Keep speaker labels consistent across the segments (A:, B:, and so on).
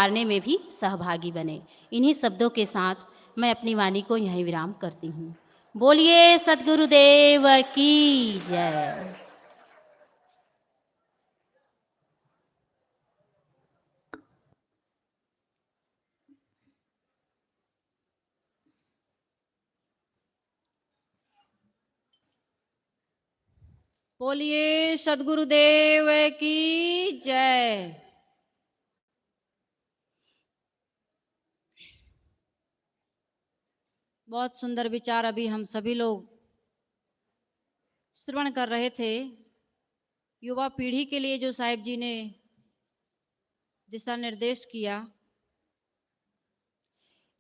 A: करने में भी सहभागी बने। इन्हीं शब्दों के साथ मैं अपनी वाणी को यहीं विराम करती हूँ। बोलिए सद्गुरुदेव की जय।
B: बोलिए सद्गुरुदेव की जय। बहुत सुंदर विचार अभी हम सभी लोग श्रवण कर रहे थे। युवा पीढ़ी के लिए जो साहिब जी ने दिशा निर्देश किया,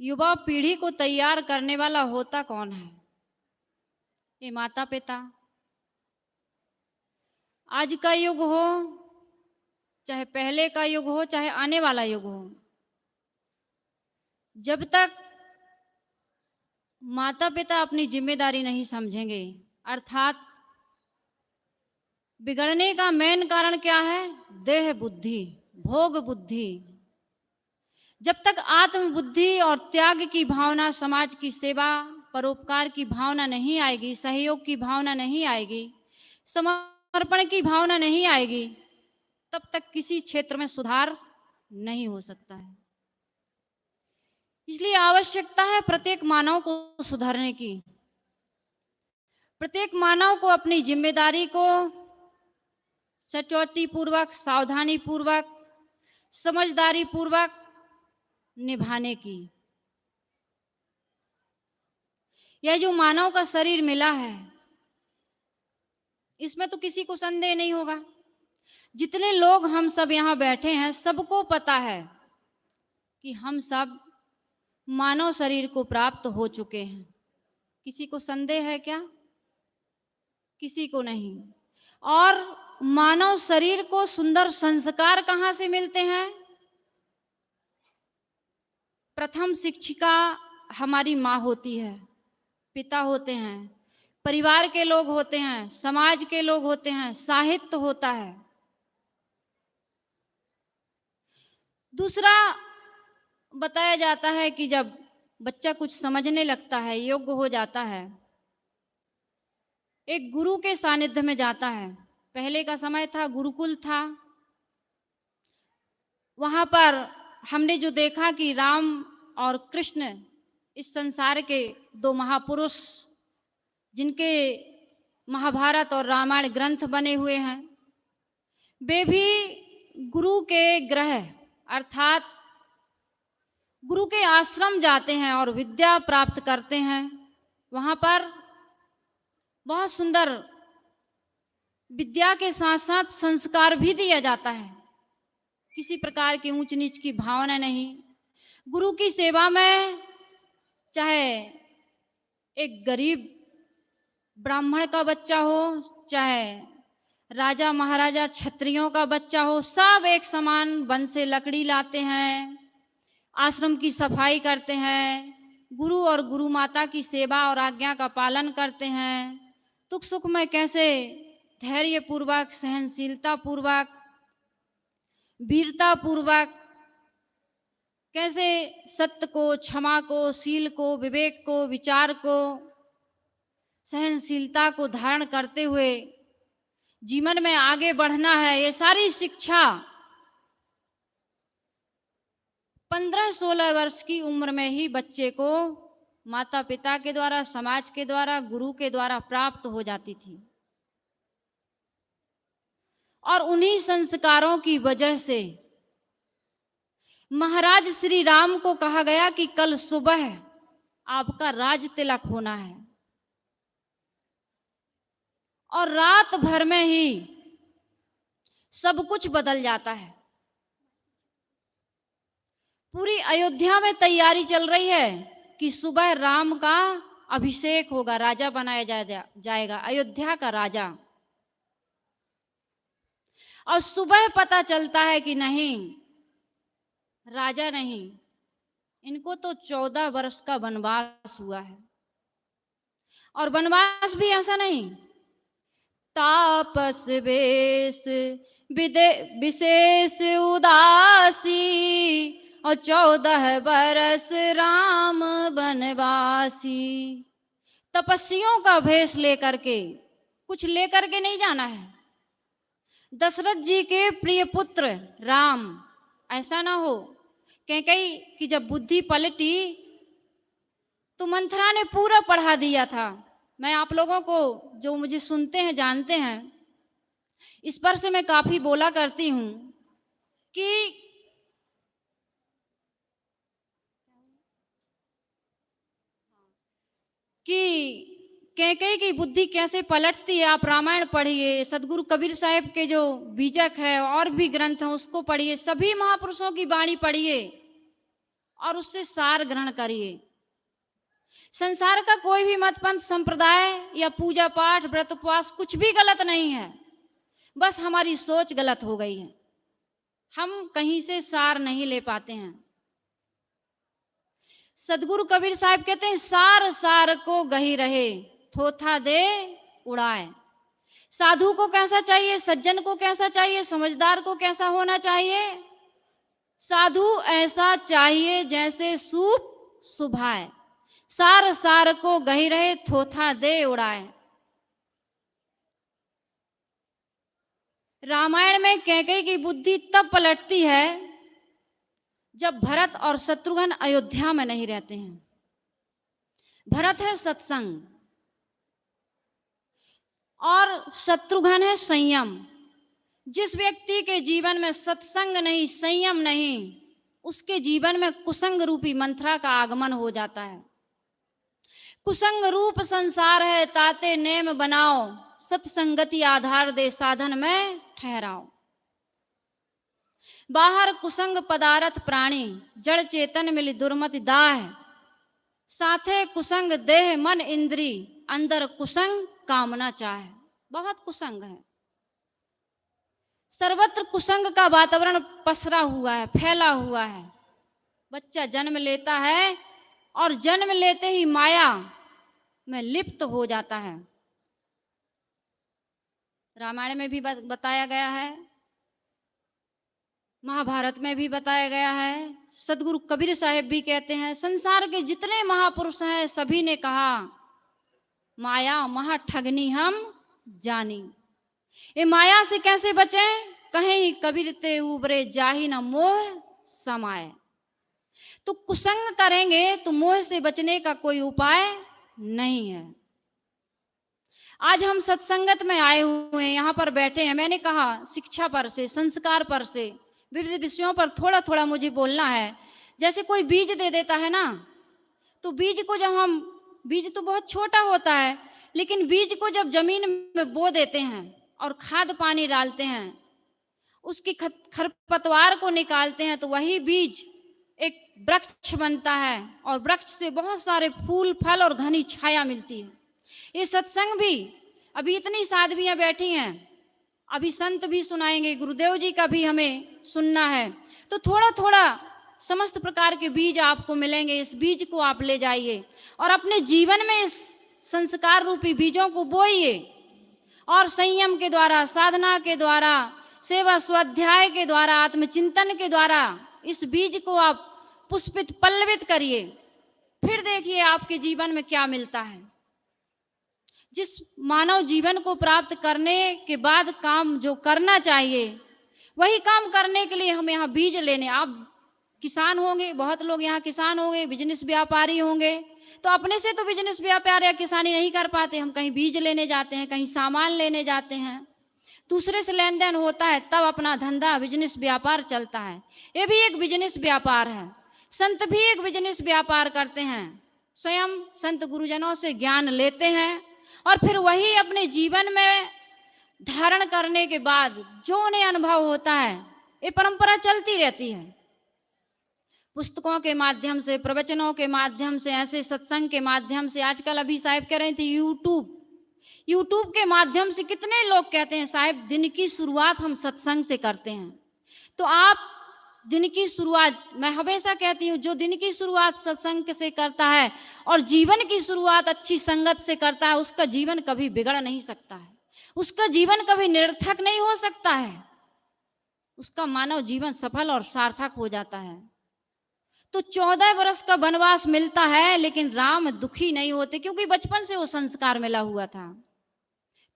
B: युवा पीढ़ी को तैयार करने वाला होता कौन है? ये माता पिता। आज का युग हो, चाहे पहले का युग हो, चाहे आने वाला युग हो, जब तक माता पिता अपनी जिम्मेदारी नहीं समझेंगे, अर्थात बिगड़ने का मेन कारण क्या है? देह बुद्धि, भोग बुद्धि। जब तक आत्म बुद्धि और त्याग की भावना, समाज की सेवा, परोपकार की भावना नहीं आएगी, सहयोग की भावना नहीं आएगी, समर्पण की भावना नहीं आएगी, तब तक किसी क्षेत्र में सुधार नहीं हो सकता है। इसलिए आवश्यकता है प्रत्येक मानव को सुधारने की। प्रत्येक मानव को अपनी जिम्मेदारी को सचोटी पूर्वक, सावधानी पूर्वक, समझदारी पूर्वक निभाने की। यह जो मानव का शरीर मिला है, इसमें तो किसी को संदेह नहीं होगा। जितने लोग हम सब यहाँ बैठे हैं, सबको पता है कि हम सब मानव शरीर को प्राप्त हो चुके हैं। किसी को संदेह है क्या? किसी को नहीं। और मानव शरीर को सुंदर संस्कार कहाँ से मिलते हैं? प्रथम शिक्षिका हमारी माँ होती है, पिता होते हैं, परिवार के लोग होते हैं, समाज के लोग होते हैं, साहित्य होता है। दूसरा बताया जाता है कि जब बच्चा कुछ समझने लगता है, योग्य हो जाता है, एक गुरु के सानिध्य में जाता है। पहले का समय था, गुरुकुल था। वहां पर हमने जो देखा कि राम और कृष्ण, इस संसार के दो महापुरुष, जिनके महाभारत और रामायण ग्रंथ बने हुए हैं, वे भी गुरु के गृह अर्थात गुरु के आश्रम जाते हैं और विद्या प्राप्त करते हैं। वहां पर बहुत सुंदर विद्या के साथ साथ संस्कार भी दिया जाता है। किसी प्रकार की ऊंच नीच की भावना नहीं। गुरु की सेवा में चाहे एक गरीब ब्राह्मण का बच्चा हो, चाहे राजा महाराजा क्षत्रियों का बच्चा हो, सब एक समान वन से लकड़ी लाते हैं, आश्रम की सफाई करते हैं, गुरु और गुरु माता की सेवा और आज्ञा का पालन करते हैं। दुख सुख में कैसे धैर्य पूर्वक, सहनशीलता पूर्वक, वीरता पूर्वक, कैसे सत्य को, क्षमा को, शील को, विवेक को, विचार को, सहनशीलता को धारण करते हुए जीवन में आगे बढ़ना है, ये सारी शिक्षा 15-16 वर्ष की उम्र में ही बच्चे को माता पिता के द्वारा, समाज के द्वारा, गुरु के द्वारा प्राप्त हो जाती थी। और उन्हीं संस्कारों की वजह से महाराज श्री राम को कहा गया कि कल सुबह आपका राज तिलक होना है, और रात भर में ही सब कुछ बदल जाता है। पूरी अयोध्या में तैयारी चल रही है कि सुबह राम का अभिषेक होगा, राजा बनाया जाएगा, अयोध्या का राजा। और सुबह पता चलता है कि नहीं, राजा नहीं, इनको तो 14 वर्ष का वनवास हुआ है। और वनवास भी ऐसा नहीं, तापस वेश विशेष उदासी, और 14 बरस राम बनवासी। तपस्वियों का भेष लेकर के, कुछ लेकर के नहीं जाना है। दशरथ जी के प्रिय पुत्र राम, ऐसा ना हो कैकेयी कि जब बुद्धि पलटी तो मंथरा ने पूरा पढ़ा दिया था। मैं आप लोगों को जो मुझे सुनते हैं जानते हैं, इस पर से मैं काफी बोला करती हूं कि कैकेयी की बुद्धि कैसे पलटती है। आप रामायण पढ़िए, सदगुरु कबीर साहब के जो बीजक है और भी ग्रंथ हैं उसको पढ़िए, सभी महापुरुषों की वाणी पढ़िए और उससे सार ग्रहण करिए। संसार का कोई भी मत पंथ संप्रदाय या पूजा पाठ व्रत उपवास कुछ भी गलत नहीं है, बस हमारी सोच गलत हो गई है। हम कहीं से सार नहीं ले पाते हैं। सदगुरु कबीर साहब कहते हैं, सार सार को गही रहे, थोथा दे उड़ाए। साधु को कैसा चाहिए, सज्जन को कैसा चाहिए, समझदार को कैसा होना चाहिए? साधु ऐसा चाहिए जैसे सूप सुभाए, सार सार को गही रहे, थोथा दे उड़ाए। रामायण में कैकेयी की बुद्धि तब पलटती है जब भरत और शत्रुघ्न अयोध्या में नहीं रहते हैं। भरत है सत्संग और शत्रुघ्न है संयम। जिस व्यक्ति के जीवन में सत्संग नहीं, संयम नहीं, उसके जीवन में कुसंग रूपी मंथरा का आगमन हो जाता है। कुसंग रूप संसार है, ताते नेम बनाओ, सत्संगति आधार दे, साधन में ठहराओ। बाहर कुसंग पदारथ प्राणी, जड़ चेतन मिली दुर्मति दाह, साथे कुसंग देह मन इंद्री, अंदर कुसंग कामना चाहे। बहुत कुसंग है, सर्वत्र कुसंग का वातावरण पसरा हुआ है, फैला हुआ है। बच्चा जन्म लेता है और जन्म लेते ही माया में लिप्त हो जाता है। रामायण में भी बताया गया है, महाभारत में भी बताया गया है। सदगुरु कबीर साहब भी कहते हैं, संसार के जितने महापुरुष हैं सभी ने कहा, माया महा ठगनी हम जानी। ये माया से कैसे बचें? कहीं कबीर ते उबरे जाही न मोह समाए। तो कुसंग करेंगे तो मोह से बचने का कोई उपाय नहीं है। आज हम सत्संगत में आए हुए हैं, यहाँ पर बैठे हैं। मैंने कहा शिक्षा पर से, संस्कार पर से, विविध विषयों पर थोड़ा थोड़ा मुझे बोलना है। जैसे कोई बीज दे देता है ना, तो बीज को जब हम, बीज तो बहुत छोटा होता है, लेकिन बीज को जब जमीन में बो देते हैं और खाद पानी डालते हैं, उसकी खरपतवार को निकालते हैं, तो वही बीज एक वृक्ष बनता है और वृक्ष से बहुत सारे फूल फल और घनी छाया मिलती है। ये सत्संग भी, अभी इतनी साधवियां बैठी हैं, अभी संत भी सुनाएंगे, गुरुदेव जी का भी हमें सुनना है, तो थोड़ा थोड़ा समस्त प्रकार के बीज आपको मिलेंगे। इस बीज को आप ले जाइए और अपने जीवन में इस संस्कार रूपी बीजों को बोइए और संयम के द्वारा, साधना के द्वारा, सेवा स्वाध्याय के द्वारा, आत्मचिंतन के द्वारा इस बीज को आप पुष्पित पल्लवित करिए। फिर देखिए आपके जीवन में क्या मिलता है। जिस मानव जीवन को प्राप्त करने के बाद काम जो करना चाहिए, वही काम करने के लिए हम यहाँ बीज लेने, आप किसान होंगे, बहुत लोग यहाँ किसान होंगे, बिजनेस व्यापारी होंगे, तो अपने से तो बिजनेस व्यापार या किसानी नहीं कर पाते। हम कहीं बीज लेने जाते हैं, कहीं सामान लेने जाते हैं, दूसरे से लेन देन होता है, तब अपना धंधा बिजनेस व्यापार चलता है। ये भी एक बिजनेस व्यापार है। संत भी एक बिजनेस व्यापार करते हैं, स्वयं संत गुरुजनों से ज्ञान लेते हैं और फिर वही अपने जीवन में धारण करने के बाद जो उन्हें अनुभव होता है, ये परंपरा चलती रहती है। पुस्तकों के माध्यम से, प्रवचनों के माध्यम से, ऐसे सत्संग के माध्यम से, आजकल अभी साहब कह रहे थे यूट्यूब के माध्यम से कितने लोग कहते हैं साहब दिन की शुरुआत हम सत्संग से करते हैं। तो आप दिन की शुरुआत, मैं हमेशा कहती हूँ, जो दिन की शुरुआत सत्संग से करता है और जीवन की शुरुआत अच्छी संगत से करता है, उसका जीवन कभी बिगड़ नहीं सकता है, उसका जीवन कभी निरर्थक नहीं हो सकता है, उसका मानव जीवन सफल और सार्थक हो जाता है। तो 14 वर्ष का वनवास मिलता है, लेकिन राम दुखी नहीं होते, क्योंकि बचपन से वो संस्कार मिला हुआ था।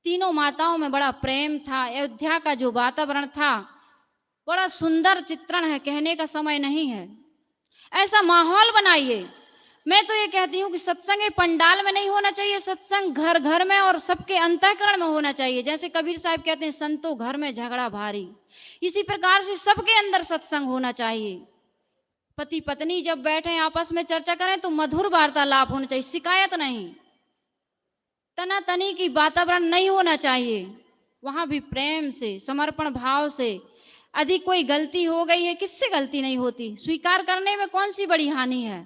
B: तीनों माताओं में बड़ा प्रेम था। अयोध्या का जो वातावरण था बड़ा सुंदर चित्रण है, कहने का समय नहीं है। ऐसा माहौल बनाइए। मैं तो ये कहती हूँ कि सत्संग ये पंडाल में नहीं होना चाहिए, सत्संग घर घर में और सबके अंतःकरण में होना चाहिए। जैसे कबीर साहब कहते हैं, संतो घर में झगड़ा भारी, इसी प्रकार से सबके अंदर सत्संग होना चाहिए। पति पत्नी जब बैठे आपस में चर्चा करें तो मधुर वार्तालाप होना चाहिए, शिकायत नहीं, तनातनी की वातावरण नहीं होना चाहिए। वहां भी प्रेम से, समर्पण भाव से। यदि कोई गलती हो गई है, किससे गलती नहीं होती, स्वीकार करने में कौन सी बड़ी हानि है।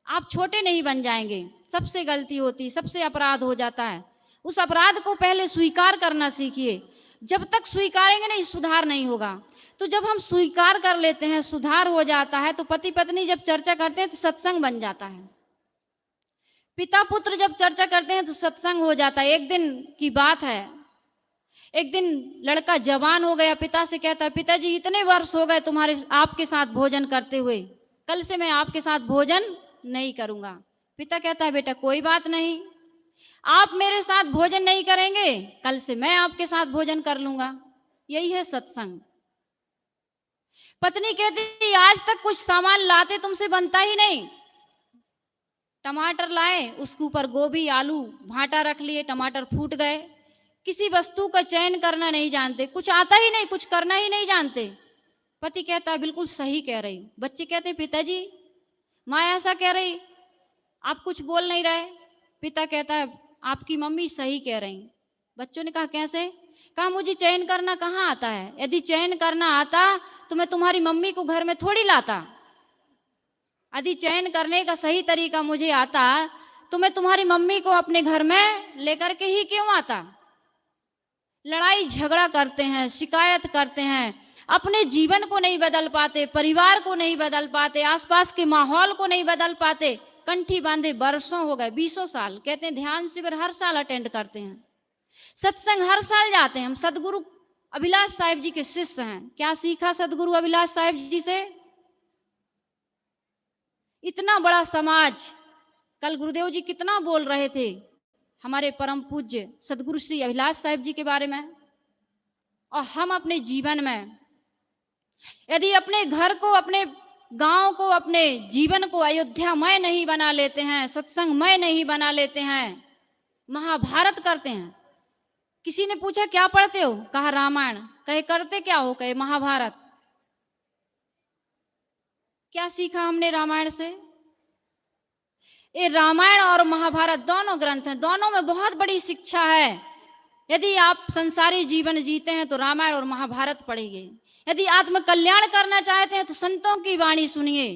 B: आप छोटे नहीं बन जाएंगे, सबसे गलती होती, सबसे अपराध हो जाता है। उस अपराध को पहले स्वीकार करना सीखिए। जब तक स्वीकारेंगे नहीं, सुधार नहीं होगा। तो जब हम स्वीकार कर लेते हैं, सुधार हो जाता है, तो पति पत्नी जब चर्चा करते हैं तो सत्संग बन जाता है। पिता पुत्र जब चर्चा करते हैं तो सत्संग हो जाता है। एक दिन की बात है, एक दिन लड़का जवान हो गया, पिता से कहता है, पिताजी इतने वर्ष हो गए तुम्हारे आपके साथ भोजन करते हुए, कल से मैं आपके साथ भोजन नहीं करूंगा। पिता कहता है, बेटा कोई बात नहीं, आप मेरे साथ भोजन नहीं करेंगे, कल से मैं आपके साथ भोजन कर लूंगा। यही है सत्संग। पत्नी कहती, आज तक कुछ सामान लाते तुमसे बनता ही नहीं। टमाटर लाए, उसके ऊपर गोभी आलू भाटा रख लिए, टमाटर फूट गए। किसी वस्तु का चयन करना नहीं जानते, कुछ आता ही नहीं, कुछ करना ही नहीं जानते। पति कहता है, बिल्कुल सही कह रही। बच्चे कहते, पिताजी माँ ऐसा कह रही, आप कुछ बोल नहीं रहे। पिता कहता है, आपकी मम्मी सही कह रही। बच्चों ने कहा, कैसे? कहा, मुझे चयन करना कहाँ आता है, यदि चयन करना आता तो मैं तुम्हारी मम्मी को घर में थोड़ी लाता। यदि चयन करने का सही तरीका मुझे आता तो मैं तुम्हारी मम्मी को अपने घर में लेकर के ही क्यों आता। लड़ाई झगड़ा करते हैं, शिकायत करते हैं, अपने जीवन को नहीं बदल पाते, परिवार को नहीं बदल पाते, आसपास के माहौल को नहीं बदल पाते। कंठी बांधे बरसों हो गए, 20 साल। कहते हैं ध्यान शिविर हर साल अटेंड करते हैं, सत्संग हर साल जाते हैं। हम सदगुरु अभिलाष साहिब जी के शिष्य हैं। क्या सीखा सदगुरु अभिलाष साहिब जी से? इतना बड़ा समाज। कल गुरुदेव जी कितना बोल रहे थे हमारे परम पूज्य सदगुरु श्री अभिलाष साहिब जी के बारे में। और हम अपने जीवन में यदि अपने घर को, अपने गांव को, अपने जीवन को अयोध्यामय नहीं बना लेते हैं, सत्संगमय नहीं बना लेते हैं, महाभारत करते हैं। किसी ने पूछा, क्या पढ़ते हो? कहा, रामायण। कहे, करते क्या हो? कहे, महाभारत। क्या सीखा हमने रामायण से? ये रामायण और महाभारत दोनों ग्रंथ हैं, दोनों में बहुत बड़ी शिक्षा है। यदि आप संसारी जीवन जीते हैं तो रामायण और महाभारत पढ़िए। यदि आत्म कल्याण करना चाहते हैं तो संतों की वाणी सुनिए,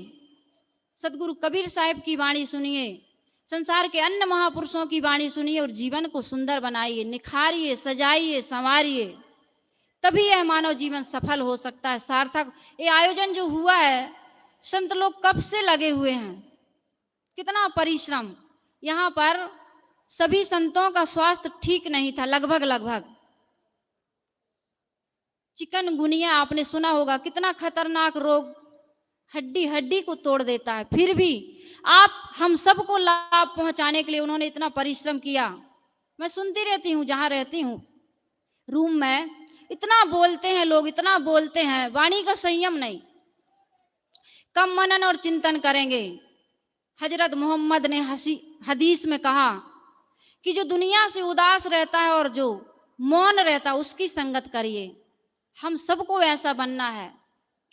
B: सदगुरु कबीर साहिब की वाणी सुनिए, संसार के अन्य महापुरुषों की वाणी सुनिए और जीवन को सुंदर बनाइए, निखारिए, सजाइए, संवारिए। तभी यह मानव जीवन सफल हो सकता है, सार्थक। ये आयोजन जो हुआ है, संत लोग कब से लगे हुए हैं, कितना परिश्रम। यहाँ पर सभी संतों का स्वास्थ्य ठीक नहीं था, लगभग। चिकनगुनिया आपने सुना होगा, कितना खतरनाक रोग, हड्डी हड्डी को तोड़ देता है। फिर भी हम सबको लाभ पहुंचाने के लिए उन्होंने इतना परिश्रम किया। मैं सुनती रहती हूँ, जहाँ रहती हूँ रूम में, इतना बोलते हैं लोग, इतना बोलते हैं, वाणी का संयम नहीं। कम मनन और चिंतन करेंगे। हजरत मोहम्मद ने हदीस में कहा कि जो दुनिया से उदास रहता है और जो मौन रहता है उसकी संगत करिए। हम सबको ऐसा बनना है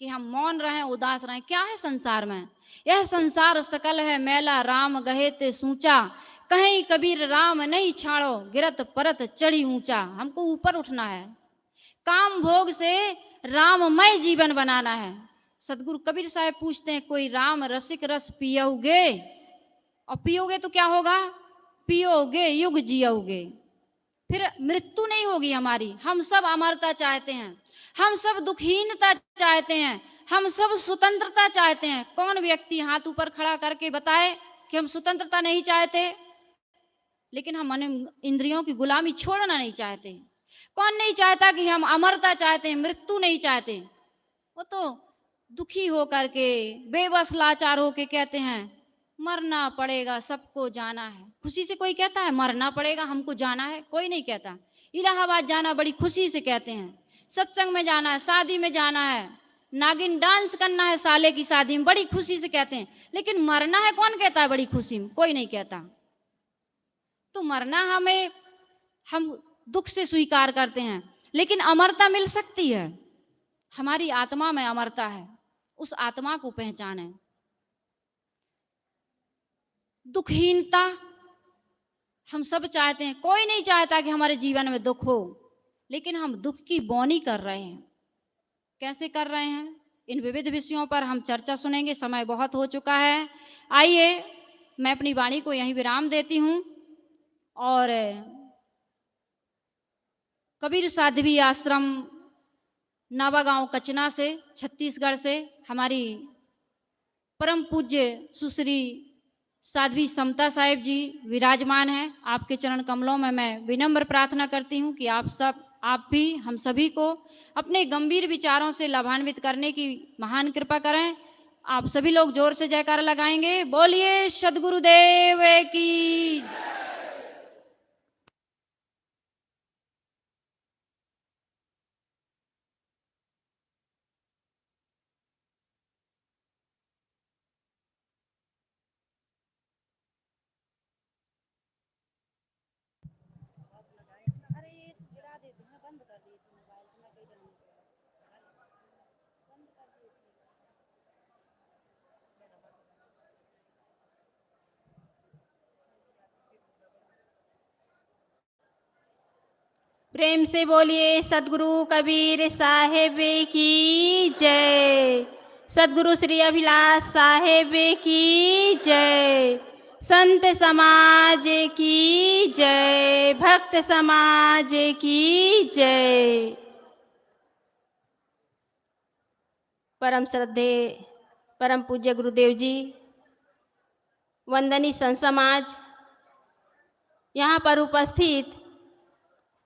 B: कि हम मौन रहें, उदास रहें। क्या है संसार में? यह संसार सकल है मैला, राम गहे ते सूचा, कहीं कबीर राम नहीं छाड़ो, गिरत परत चढ़ी ऊंचा। हमको ऊपर उठना है, काम भोग से राममय जीवन बनाना है। सदगुरु कबीर साहब पूछते हैं, कोई राम रसिक रस पियोगे? और पियोगे तो क्या होगा? पियोगे युग जियोगे, फिर मृत्यु नहीं होगी हमारी। हम सब अमरता चाहते हैं, हम सब दुखहीनता चाहते हैं, हम सब स्वतंत्रता चाहते हैं। कौन व्यक्ति हाथ ऊपर खड़ा करके बताए कि हम स्वतंत्रता नहीं चाहते? लेकिन हम इंद्रियों की गुलामी छोड़ना नहीं चाहते। कौन नहीं चाहता कि हम अमरता चाहते हैं, मृत्यु नहीं चाहते? वो तो दुखी हो करके, बेबस लाचार होके कहते हैं मरना पड़ेगा, सबको जाना है। खुशी से कोई कहता है मरना पड़ेगा, हमको जाना है? कोई नहीं कहता। इलाहाबाद जाना बड़ी खुशी से कहते हैं, सत्संग में जाना है, शादी में जाना है, नागिन डांस करना है साले की शादी में, बड़ी खुशी से कहते हैं। लेकिन मरना है कौन कहता है बड़ी खुशी में? कोई नहीं कहता। तो मरना हम दुख से स्वीकार करते हैं, लेकिन अमरता मिल सकती है। हमारी आत्मा में अमरता है, उस आत्मा को पहचाने। दुखहीनता हम सब चाहते हैं, कोई नहीं चाहता कि हमारे जीवन में दुख हो, लेकिन हम दुख की बोनी कर रहे हैं। कैसे कर रहे हैं? इन विविध विषयों पर हम चर्चा सुनेंगे, समय बहुत हो चुका है। आइए मैं अपनी वाणी को यहीं विराम देती हूँ और कबीर साध्वी आश्रम नावागांव कचना से, छत्तीसगढ़ से हमारी परम पूज्य सुश्री साध्वी समता साहेब जी विराजमान हैं। आपके चरण कमलों में मैं विनम्र प्रार्थना करती हूँ कि आप भी हम सभी को अपने गंभीर विचारों से लाभान्वित करने की महान कृपा करें। आप सभी लोग जोर से जयकारा लगाएंगे। बोलिए सद्गुरुदेव की।
C: प्रेम से बोलिए सदगुरु कबीर साहेब की जय। सदगुरु श्री अभिलाष साहेब की जय। संत समाज की जय। भक्त समाज की जय। परम श्रद्धे परम पूज्य गुरुदेव जी, वंदनीय संत समाज, यहाँ पर उपस्थित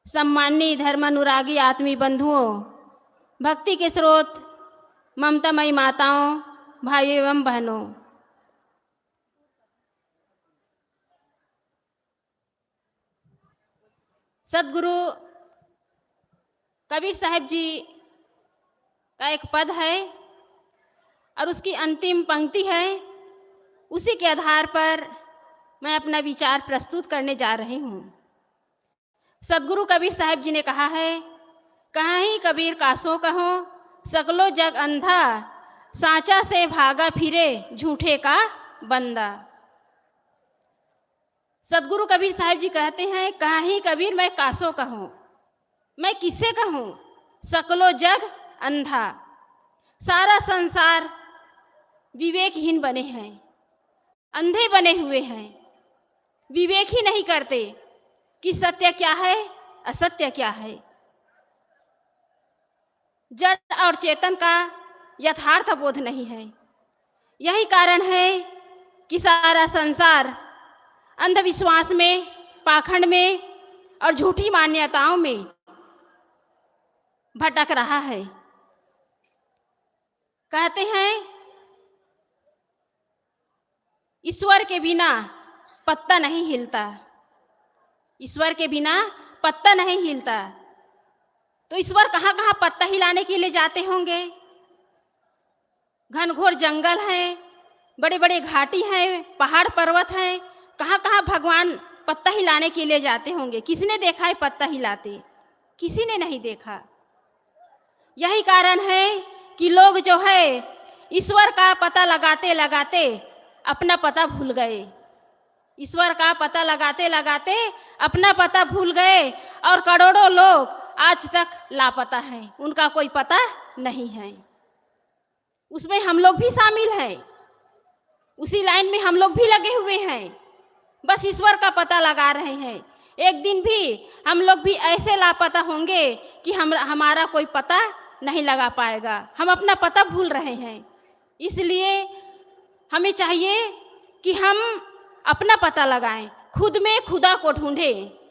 C: सम्माननीय धर्मानुरागी आत्मीय बंधुओं, भक्ति के स्रोत, ममतामयी माताओं, भाइयों एवं बहनों, सदगुरु कबीर साहब जी का एक पद है और उसकी अंतिम पंक्ति है। उसी के आधार पर मैं अपना विचार प्रस्तुत करने जा रही हूँ। सदगुरु कबीर साहब जी ने कहा है, कहीं कबीर कासो कहो, सकलो जग अंधा, सांचा से भागा फिरे झूठे का बंदा। सदगुरु कबीर साहब जी कहते हैं, कहीं कबीर मैं कासो कहूँ, मैं किससे कहूँ? सकलो जग अंधा, सारा संसार विवेकहीन बने हैं, अंधे बने हुए हैं, विवेक ही नहीं करते कि सत्य क्या है, असत्य क्या है। जड़ और चेतन का यथार्थ बोध नहीं है। यही कारण है कि सारा संसार अंधविश्वास में, पाखंड में और झूठी मान्यताओं में भटक रहा है। कहते हैं, ईश्वर के बिना पत्ता नहीं हिलता। ईश्वर के बिना पत्ता नहीं हिलता। तो ईश्वर कहाँ कहाँ पत्ता हिलाने के लिए जाते होंगे? घनघोर जंगल है, बड़े बड़े घाटी हैं, पहाड़ पर्वत हैं, कहाँ कहाँ भगवान पत्ता हिलाने के लिए जाते होंगे। किसने देखा है पत्ता हिलाते? किसी ने नहीं देखा। यही कारण है कि लोग जो है ईश्वर का पता लगाते लगाते अपना पता भूल गए। ईश्वर का पता लगाते लगाते अपना पता भूल गए और करोड़ों लोग आज तक लापता हैं, उनका कोई पता नहीं है। उसमें हम लोग भी शामिल हैं, उसी लाइन में हम लोग भी लगे हुए हैं, बस ईश्वर का पता लगा रहे हैं। एक दिन भी हम लोग भी ऐसे लापता होंगे कि हमारा कोई पता नहीं लगा पाएगा। हम अपना पता भूल रहे हैं। इसलिए हमें चाहिए कि हम अपना पता लगाएं, खुद में खुदा को ढूंढें।